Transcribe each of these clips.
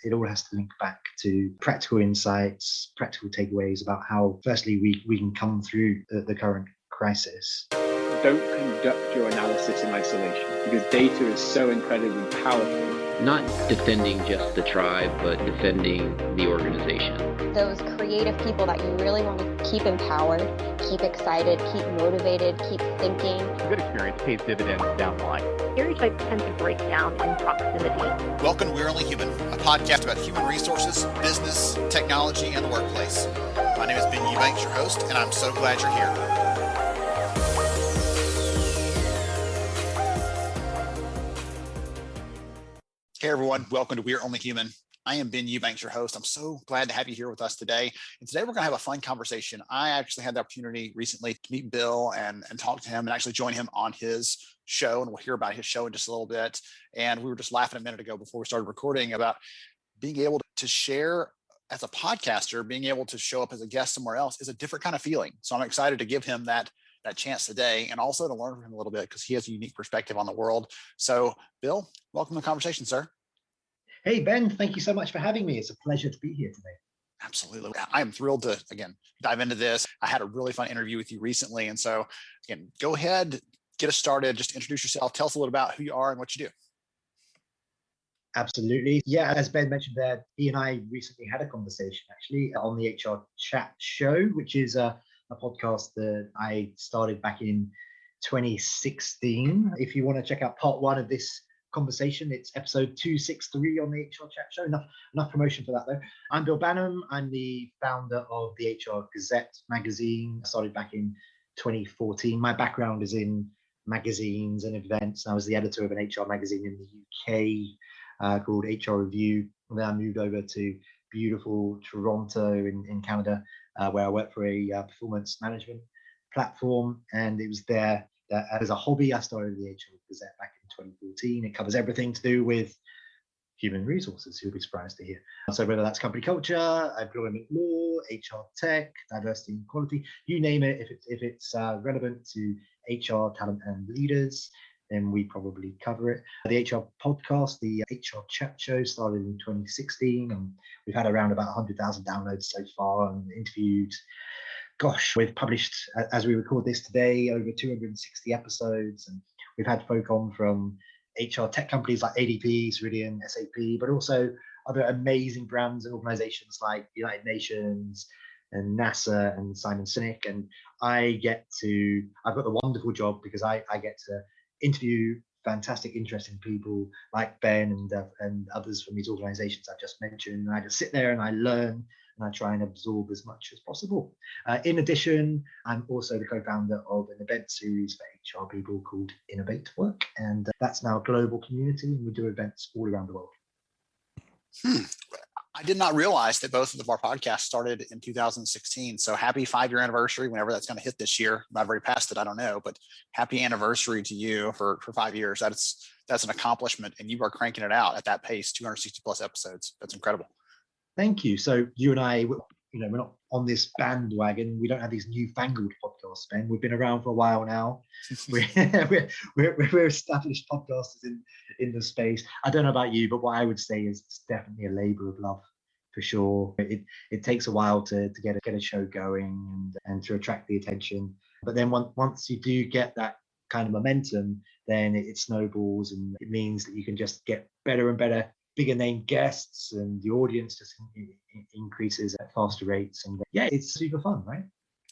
it all has to link back to practical insights, practical takeaways about how, firstly, we can come through the current crisis. Don't conduct your analysis in isolation because data is so incredibly powerful. Not defending just the tribe, but defending the organization. Those creative people that you really want to keep empowered, keep excited, keep motivated, keep thinking. A good experience pays dividends down the line. Stereotypes tend to break down in proximity. Welcome to We're Only Human, a podcast about human resources, business, technology, and the workplace. My name is Ben Eubanks, your host, and I'm so glad you're here. Hey everyone, welcome to We're Only Human. I am Ben Eubanks, your host. I'm so glad to have you here with us today. And today we're going to have a fun conversation. I actually had the opportunity recently to meet Bill and talk to him and actually join him on his show. And we'll hear about his show in just a little bit. And we were just laughing a minute ago before we started recording about being able to share as a podcaster, being able to show up as a guest somewhere else is a different kind of feeling. So I'm excited to give him that chance today and also to learn from him a little bit because he has a unique perspective on the world. So Bill, welcome to the conversation, sir. Hey, Ben, thank you so much for having me. It's a pleasure to be here today. Absolutely. I am thrilled to, again, dive into this. I had a really fun interview with you recently. And so, again, go ahead, get us started. Just introduce yourself. Tell us a little about who you are and what you do. Absolutely. Yeah, as Ben mentioned there, he and I recently had a conversation actually on the HR Chat Show, which is a podcast that I started back in 2016. If you want to check out part one of this conversation, it's episode 263 on the HR Chat Show. Enough promotion for that though. I'm Bill Banham. I'm the founder of the HR Gazette magazine. I started back in 2014. My background is in magazines and events. I was the editor of an HR magazine in the UK called HR Review. And then I moved over to beautiful Toronto in Canada, where I worked for a performance management platform. And it was there that as a hobby, I started the HR Gazette back in 2014. It covers everything to do with human resources, you'll be surprised to hear. So whether that's company culture, employment law, HR tech, diversity and equality, you name it, if it's relevant to HR talent and leaders, then we probably cover it. The HR podcast, the HR Chat Show, started in 2016, and we've had around about 100,000 downloads so far and interviewed. Gosh, we've published, as we record this today, over 260 episodes, and we've had folk on from HR tech companies like ADP, Ceridian, SAP, but also other amazing brands and organizations like United Nations and NASA and Simon Sinek. And I've got the wonderful job because I get to interview fantastic, interesting people like Ben and others from these organizations I've just mentioned. And I just sit there and I learn and I try and absorb as much as possible. In addition, I'm also the co-founder of an event series for HR people called Innovate Work. And that's now a global community, and we do events all around the world. I did not realize that both of our podcasts started in 2016. So happy 5-year anniversary, whenever that's going to hit this year. I've already passed it, I don't know, but happy anniversary to you for 5 years. That's an accomplishment, and you are cranking it out at that pace, 260 plus episodes. That's incredible. Thank you. So you and I, we're not on this bandwagon. We don't have these newfangled podcasts, Ben. We've been around for a while now. We're established podcasters in the space. I don't know about you, but what I would say is it's definitely a labor of love for sure. It takes a while to get a show going and to attract the attention. But then once you do get that kind of momentum, then it snowballs, and it means that you can just get better and better, bigger name guests, and the audience just increases at faster rates. And yeah, it's super fun, right?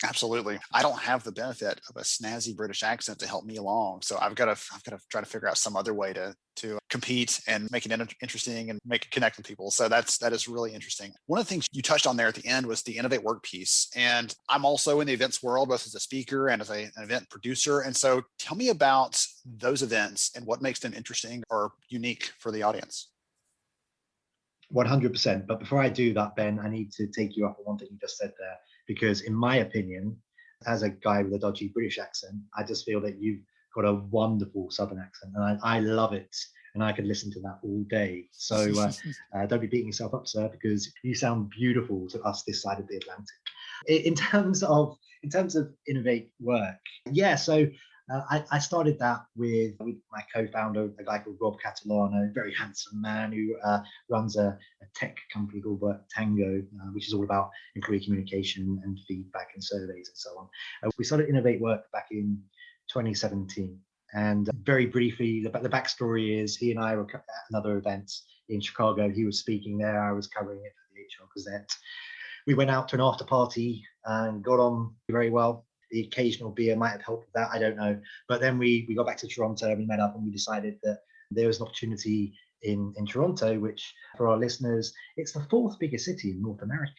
Absolutely. I don't have the benefit of a snazzy British accent to help me along. So I've got to try to figure out some other way to compete and make it interesting and make it connect with people. So that is really interesting. One of the things you touched on there at the end was the Innovate Work piece. And I'm also in the events world, both as a speaker and as an event producer. And so tell me about those events and what makes them interesting or unique for the audience. 100%. But before I do that, Ben, I need to take you up on one thing you just said there, because in my opinion, as a guy with a dodgy British accent, I just feel that you've got a wonderful Southern accent, and I love it, and I could listen to that all day. So don't be beating yourself up, sir, because you sound beautiful to us this side of the Atlantic. In terms of Innovate Work, yeah. So I started that with my co-founder, a guy called Rob Catalano, a very handsome man who runs a tech company called Work Tango, which is all about employee communication and feedback and surveys and so on. We started Innovate Work back in 2017. And very briefly, the backstory is he and I were at another event in Chicago. He was speaking there. I was covering it for the HR Gazette. We went out to an after party and got on very well. The occasional beer might have helped with that, I don't know. But then we got back to Toronto and we met up and we decided that there was an opportunity in Toronto, which for our listeners, it's the fourth biggest city in North America,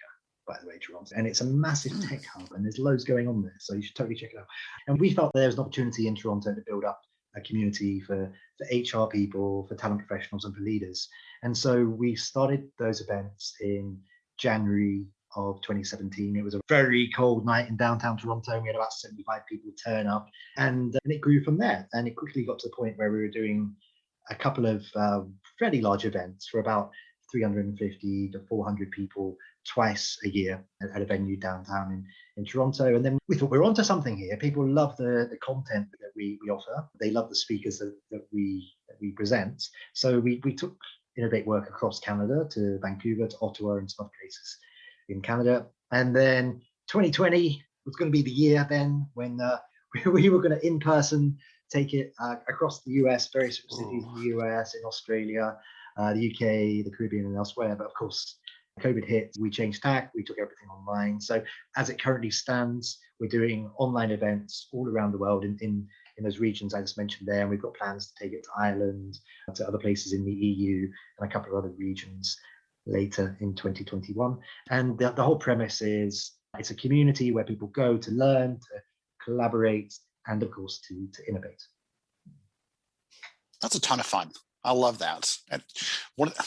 by the way, Toronto. And it's a massive tech hub and there's loads going on there. So you should totally check it out. And we felt there was an opportunity in Toronto to build up a community for HR people, for talent professionals and for leaders. And so we started those events in January of 2017. It was a very cold night in downtown Toronto. We had about 75 people turn up and it grew from there. And it quickly got to the point where we were doing a couple of fairly large events for about 350 to 400 people twice a year at a venue downtown in Toronto. And then we thought we're onto something here. People love the content that we offer. They love the speakers that we present. So we took Innovate Work across Canada to Vancouver, to Ottawa and some other places in Canada. And then 2020 was going to be the year then when we were going to in person take it across the US, various cities in the US, in Australia, the UK, the Caribbean and elsewhere. But of course, COVID hit, we changed tack, we took everything online. So as it currently stands, we're doing online events all around the world in those regions I just mentioned there. And we've got plans to take it to Ireland, to other places in the EU and a couple of other regions later in 2021. And the whole premise is it's a community where people go to learn, to collaborate, and of course to innovate. That's a ton of fun. I love that. And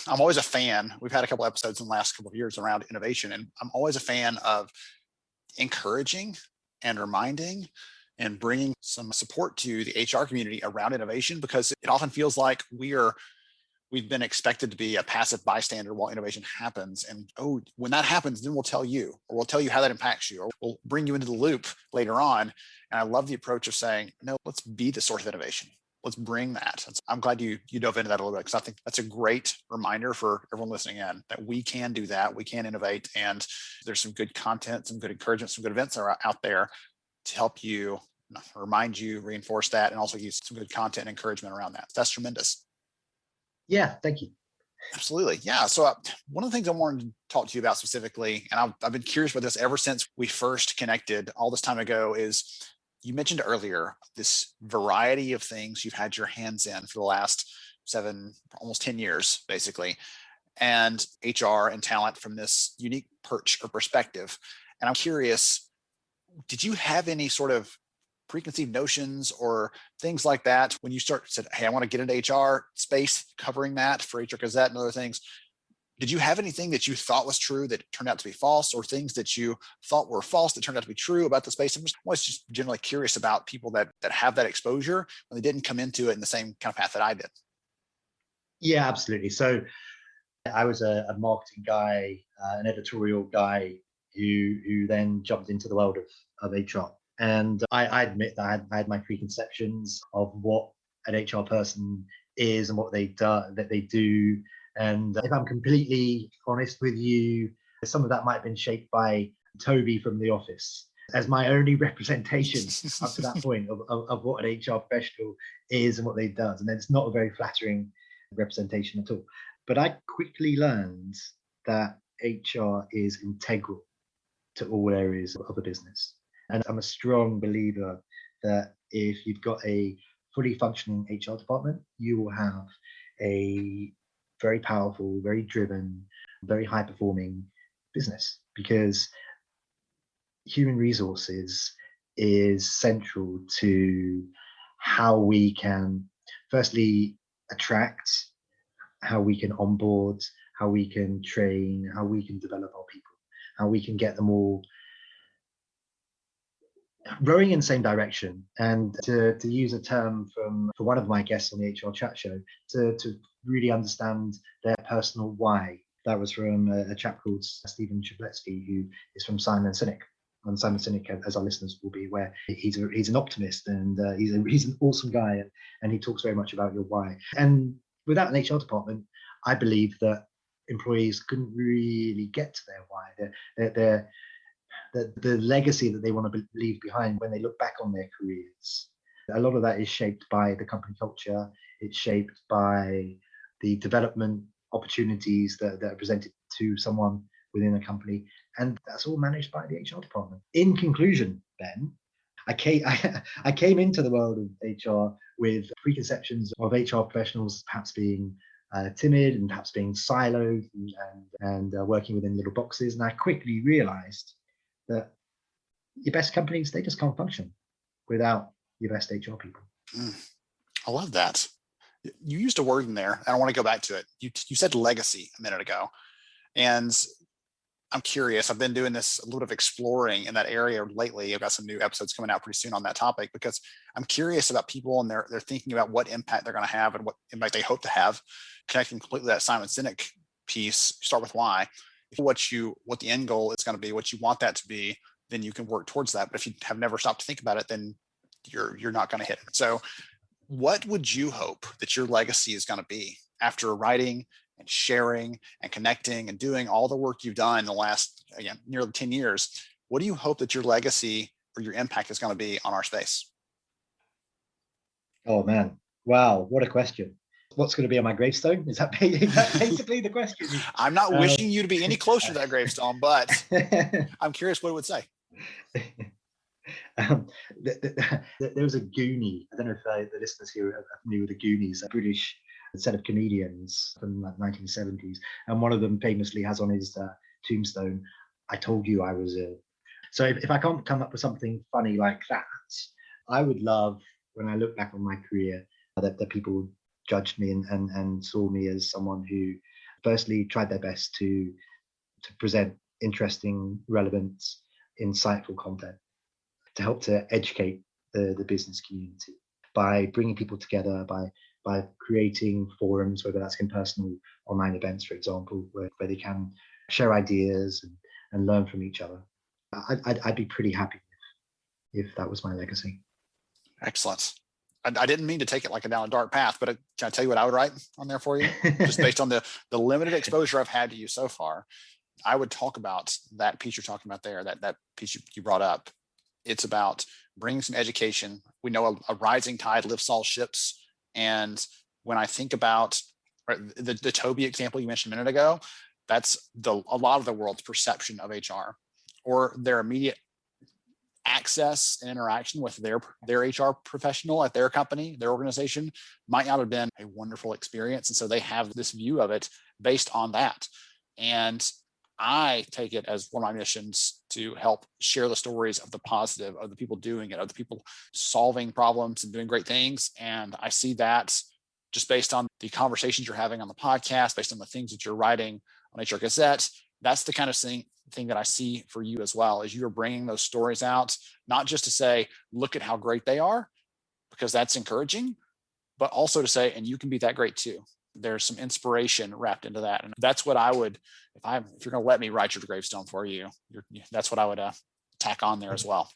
I'm always a fan. We've had a couple episodes in the last couple of years around innovation, and I'm always a fan of encouraging and reminding and bringing some support to the HR community around innovation, because it often feels like we've been expected to be a passive bystander while innovation happens. And when that happens, then we'll tell you, or we'll tell you how that impacts you, or we'll bring you into the loop later on. And I love the approach of saying, no, let's be the source of innovation. Let's bring that. I'm glad you dove into that a little bit, because I think that's a great reminder for everyone listening in that we can do that. We can innovate, and there's some good content, some good encouragement, some good events that are out there to help you, remind you, reinforce that, and also use some good content and encouragement around that. That's tremendous. Yeah, thank you. Absolutely. Yeah. So one of the things I wanted to talk to you about specifically, and I've been curious about this ever since we first connected all this time ago, is you mentioned earlier this variety of things you've had your hands in for the last 7, almost 10 years, basically, and HR and talent from this unique perch or perspective. And I'm curious, did you have any sort of preconceived notions or things like that when you said, hey, I want to get into HR space, covering that for HR Gazette and other things? Did you have anything that you thought was true that turned out to be false, or things that you thought were false that turned out to be true about the space? I'm just generally curious about people that have that exposure when they didn't come into it in the same kind of path that I did. Yeah, absolutely. So I was a marketing guy, an editorial guy who then jumped into the world of HR. And I admit that I had my preconceptions of what an HR person is and what they do. And if I'm completely honest with you, some of that might have been shaped by Toby from The Office as my only representation up to that point of what an HR professional is and what they does. And it's not a very flattering representation at all. But I quickly learned that HR is integral to all areas of a business. And I'm a strong believer that if you've got a fully functioning HR department, you will have a very powerful, very driven, very high performing business, because human resources is central to how we can firstly attract, how we can onboard, how we can train, how we can develop our people, how we can get them all rowing in the same direction. And to use a term from one of my guests on the HR chat show, to really understand their personal why. That was from a chap called Stephen Chabletsky, who is from Simon Sinek. And Simon Sinek, as our listeners will be aware, he's an optimist, and he's an awesome guy, and he talks very much about your why. And without an HR department, I believe that employees couldn't really get to their why, the legacy that they want to leave behind when they look back on their careers. A lot of that is shaped by the company culture. It's shaped by the development opportunities that are presented to someone within a company, and that's all managed by the HR department. In conclusion, Ben, I came into the world of HR with preconceptions of HR professionals perhaps being timid and perhaps being siloed and working within little boxes. And I quickly realized that your best companies, they just can't function without your best HR people. I love that. You used a word in there. I don't want to go back to it. You said legacy a minute ago. And I'm curious. I've been doing this a little bit of exploring in that area lately. I've got some new episodes coming out pretty soon on that topic, because I'm curious about people, and they're thinking about what impact they're going to have and what impact they hope to have. Connecting completely that Simon Sinek piece, start with why. What the end goal is going to be, what you want that to be, then you can work towards that. But if you have never stopped to think about it, then you're not going to hit it. So what would you hope that your legacy is going to be after writing and sharing and connecting and doing all the work you've done in the last, again, nearly 10 years? What do you hope that your legacy or your impact is going to be on our space? Oh man, wow, what a question. What's going to be on my gravestone? Is that basically the question? I'm not wishing you to be any closer to that gravestone, but I'm curious what it would say. There was a Goonie. I don't know if the listeners here are familiar with the Goonies, a British set of comedians from the 1970s, and one of them famously has on his tombstone, "I told you I was ill." So if I can't come up with something funny like that, I would love, when I look back on my career, that people judged me and saw me as someone who firstly tried their best to present interesting, relevant, insightful content to help to educate the business community by bringing people together, by creating forums, whether that's in personal online events, for example, where they can share ideas and learn from each other. I'd be pretty happy if that was my legacy. Excellent. I didn't mean to take it like down a dark path, but can I tell you what I would write on there for you? Just based on the limited exposure I've had to you so far, I would talk about that piece you're talking about there, that piece you brought up. It's about bringing some education. We know a rising tide lifts all ships. And when I think about the Toby example you mentioned a minute ago, that's a lot of the world's perception of HR, or their immediate access and interaction with their HR professional at their company, their organization, might not have been a wonderful experience. And so they have this view of it based on that. And I take it as one of my missions to help share the stories of the positive, of the people doing it, of the people solving problems and doing great things. And I see that just based on the conversations you're having on the podcast, based on the things that you're writing on HR Gazette. That's the kind of thing that I see for you as well, is you're bringing those stories out, not just to say, look at how great they are, because that's encouraging, but also to say, and you can be that great too. There's some inspiration wrapped into that. And that's what I would, if you're going to let me write your gravestone for you, that's what I would tack on there as well.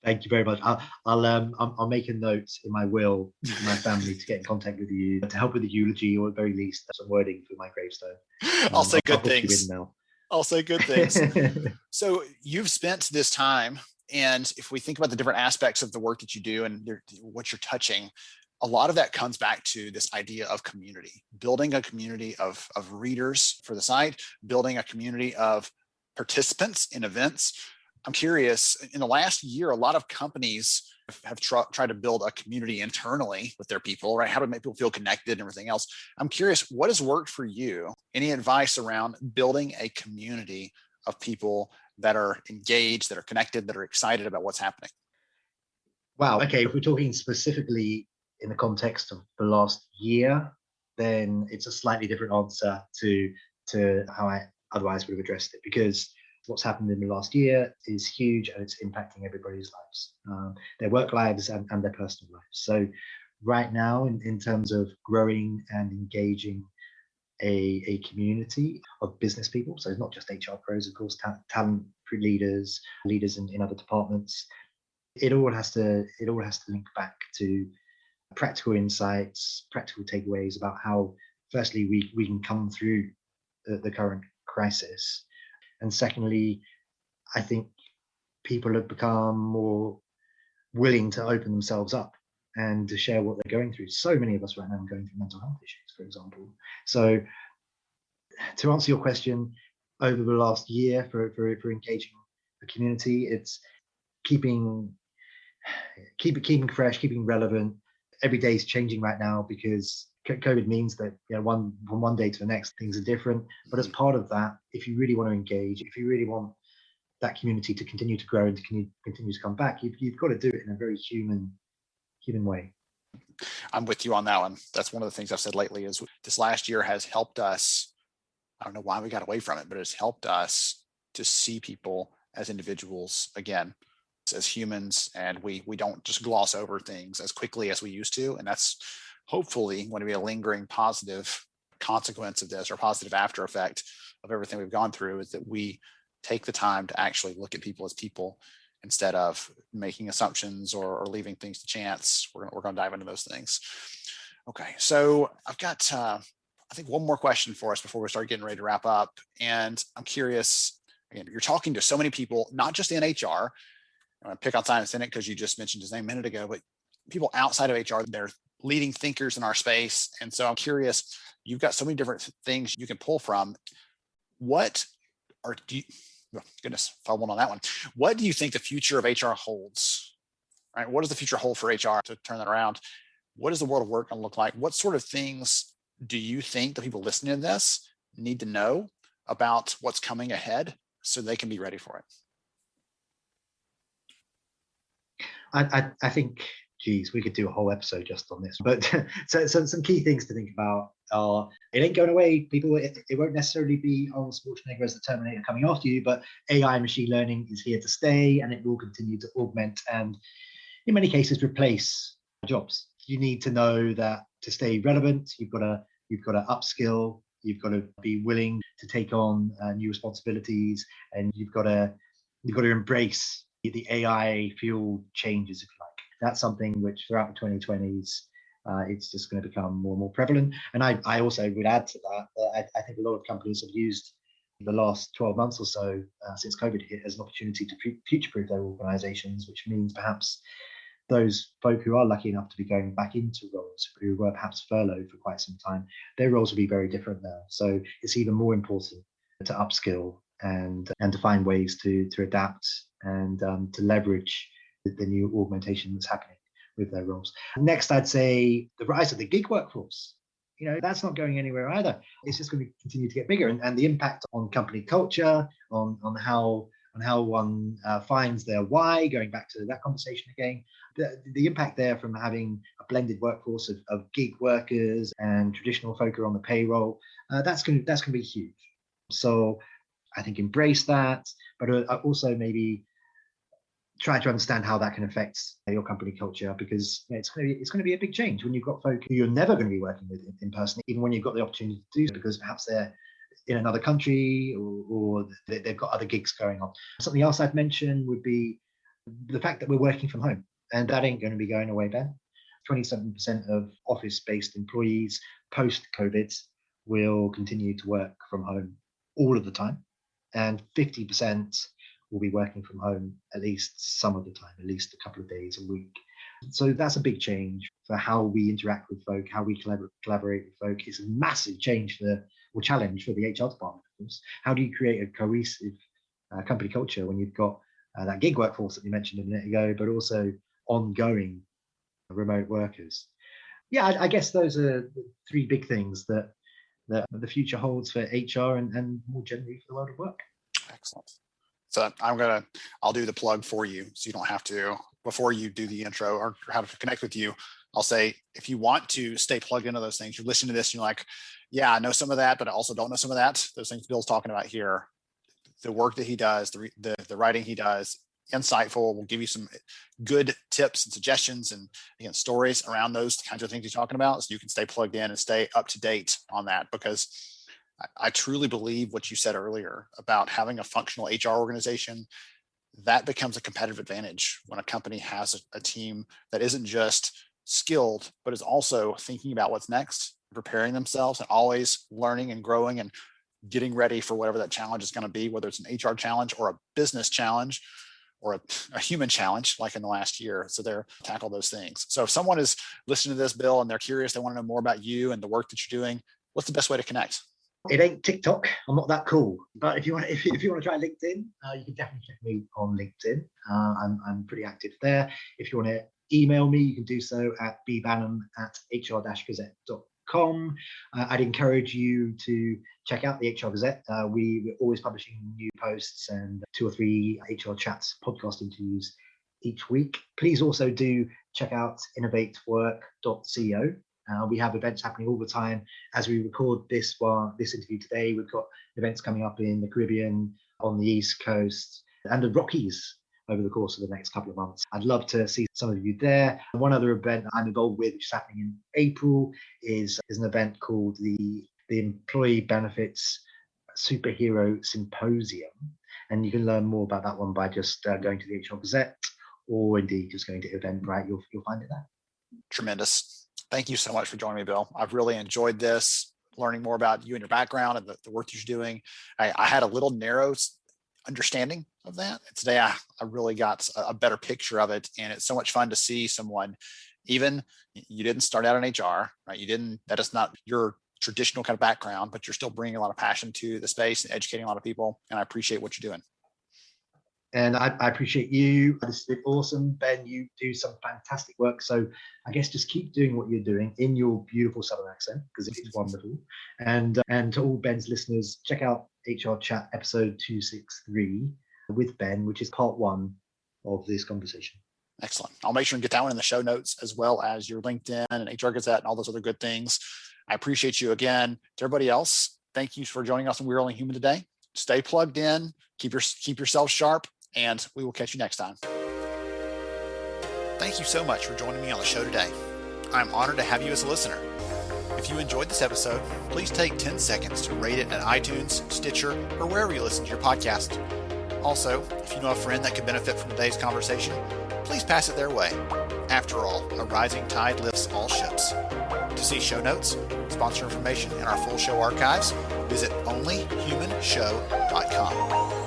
Thank you very much. I'll make a note in my will for my family to get in contact with you to help with the eulogy, or at the very least some wording for my gravestone. I'll say good things. I'll say good things. So you've spent this time, and if we think about the different aspects of the work that you do and what you're touching, a lot of that comes back to this idea of community, building a community of readers for the site, building a community of participants in events. I'm curious, in the last year, a lot of companies have tried to build a community internally with their people, right? How to make people feel connected and everything else. I'm curious, what has worked for you? Any advice around building a community of people that are engaged, that are connected, that are excited about what's happening? Wow. Okay. If we're talking specifically in the context of the last year, then it's a slightly different answer to how I otherwise would have addressed it, because what's happened in the last year is huge, and it's impacting everybody's lives, their work lives and their personal lives. So right now, in terms of growing and engaging a community of business people. So it's not just HR pros, of course, talent leaders, leaders in other departments. It all has to link back to practical insights, practical takeaways about how, firstly, we can come through the current crisis, and secondly, I think people have become more willing to open themselves up and to share what they're going through. So many of us right now are going through mental health issues, for example. So to answer your question, over the last year for engaging the community, it's keeping fresh, keeping relevant. Every day is changing right now because COVID means that, you know, from one day to the next, things are different. But as part of that, if you really want to engage, if you really want that community to continue to grow and to continue to come back, you've got to do it in a very human way. I'm with you on that one. That's one of the things I've said lately is this last year has helped us. I don't know why we got away from it, but it's helped us to see people as individuals again, as humans, and we don't just gloss over things as quickly as we used to. And that's hopefully going to be a lingering positive consequence of this, or positive after effect of everything we've gone through, is that we take the time to actually look at people as people instead of making assumptions or leaving things to chance. We're going to dive into those things. Okay, so I've got I think one more question for us before we start getting ready to wrap up. And I'm curious, again, you're talking to so many people, not just in HR. I'm going to pick on Simon Sinek because you just mentioned his name a minute ago, but people outside of HR, they're leading thinkers in our space. And so I'm curious, you've got so many different things you can pull from. What fumbled on that one. What do you think the future of HR holds? Right? What does the future hold for HR to turn that around? What is the world of work going to look like? What sort of things do you think the people listening to this need to know about what's coming ahead so they can be ready for it? I think, geez, we could do a whole episode just on this. But so some key things to think about are, it ain't going away, people. It won't necessarily be Arnold Schwarzenegger as the Terminator coming after you, but AI, machine learning, is here to stay, and it will continue to augment and, in many cases, replace jobs. You need to know that to stay relevant, you've got to upskill. You've got to be willing to take on new responsibilities, and you've got to embrace the AI fueled changes, if you like. That's something which throughout the 2020s, it's just going to become more and more prevalent. And I also would add to that, I think a lot of companies have used the last 12 months or so since COVID hit as an opportunity to future-proof their organizations, which means perhaps those folk who are lucky enough to be going back into roles who were perhaps furloughed for quite some time, their roles will be very different now. So it's even more important to upskill and to find ways to adapt and to leverage the new augmentation that's happening with their roles. Next, I'd say the rise of the gig workforce. You know, that's not going anywhere either. It's just going to continue to get bigger, and the impact on company culture, on how one finds their why, going back to that conversation again, the impact there from having a blended workforce of gig workers and traditional folk who are on the payroll, that's going to be huge. So I think embrace that, but also maybe try to understand how that can affect your company culture, because it's going to be a big change when you've got folk who you're never going to be working with in person, even when you've got the opportunity to do so, because perhaps they're in another country or they've got other gigs going on. Something else I'd mention would be the fact that we're working from home, and that ain't going to be going away, Ben. 27% of office-based employees post-COVID will continue to work from home all of the time, and 50% will be working from home at least some of the time, at least a couple of days a week. So that's a big change for how we interact with folk, how we collaborate with folk. It's a massive change challenge for the HR department, of course. How do you create a cohesive company culture when you've got that gig workforce that you mentioned a minute ago, but also ongoing remote workers? Yeah, I guess those are the three big things that the future holds for HR and more generally for the world of work. Excellent. So I'll do the plug for you, so you don't have to, before you do the intro or how to connect with you. I'll say, if you want to stay plugged into those things, you're listening to this and you're like, yeah, I know some of that, but I also don't know some of that. Those things Bill's talking about here, the work that he does, the writing he does, insightful. We'll give you some good tips and suggestions and, again, stories around those kinds of things you're talking about, so you can stay plugged in and stay up to date on that. Because I truly believe what you said earlier about having a functional HR organization, that becomes a competitive advantage when a company has a team that isn't just skilled, but is also thinking about what's next, preparing themselves, and always learning and growing and getting ready for whatever that challenge is going to be, whether it's an HR challenge or a business challenge or a human challenge, like in the last year. So they're tackle those things. So if someone is listening to this, Bill, and they're curious, they want to know more about you and the work that you're doing, what's the best way to connect? It ain't TikTok. I'm not that cool. But if you want to try LinkedIn, you can definitely check me on LinkedIn. I'm pretty active there. If you want to email me, you can do so at bbanham@hr-gazette.com. I'd encourage you to check out the HR Gazette. We're always publishing new posts and 2 or 3 HR chats, podcast interviews each week. Please also do check out innovatework.co. We have events happening all the time. As we record this interview today, we've got events coming up in the Caribbean, on the East Coast, and the Rockies over the course of the next couple of months. I'd love to see some of you there. One other event I'm involved with, which is happening in April, is an event called the Employee Benefits Superhero Symposium. And you can learn more about that one by just going to the HR Gazette, or indeed just going to Eventbrite. You'll find it there. Tremendous. Thank you so much for joining me, Bill. I've really enjoyed this, learning more about you and your background and the work that you're doing. I had a little narrow understanding of that. And today I really got a better picture of it. And it's so much fun to see someone, even you didn't start out in HR, right? That is not your traditional kind of background, but you're still bringing a lot of passion to the space and educating a lot of people. And I appreciate what you're doing. And I appreciate you. This has been awesome. Ben, you do some fantastic work. So I guess just keep doing what you're doing in your beautiful Southern accent, because it is wonderful. And to all Ben's listeners, check out HR Chat episode 263 with Ben, which is part 1 of this conversation. Excellent. I'll make sure and get that one in the show notes, as well as your LinkedIn and HR Gazette and all those other good things. I appreciate you again. To everybody else, thank you for joining us on We're Only Human today. Stay plugged in, keep yourself sharp, and we will catch you next time. Thank you so much for joining me on the show today. I'm honored to have you as a listener. If you enjoyed this episode, please take 10 seconds to rate it at iTunes, Stitcher, or wherever you listen to your podcast. Also, if you know a friend that could benefit from today's conversation, please pass it their way. After all, a rising tide lifts all ships. To see show notes, sponsor information, and our full show archives, visit onlyhumanshow.com.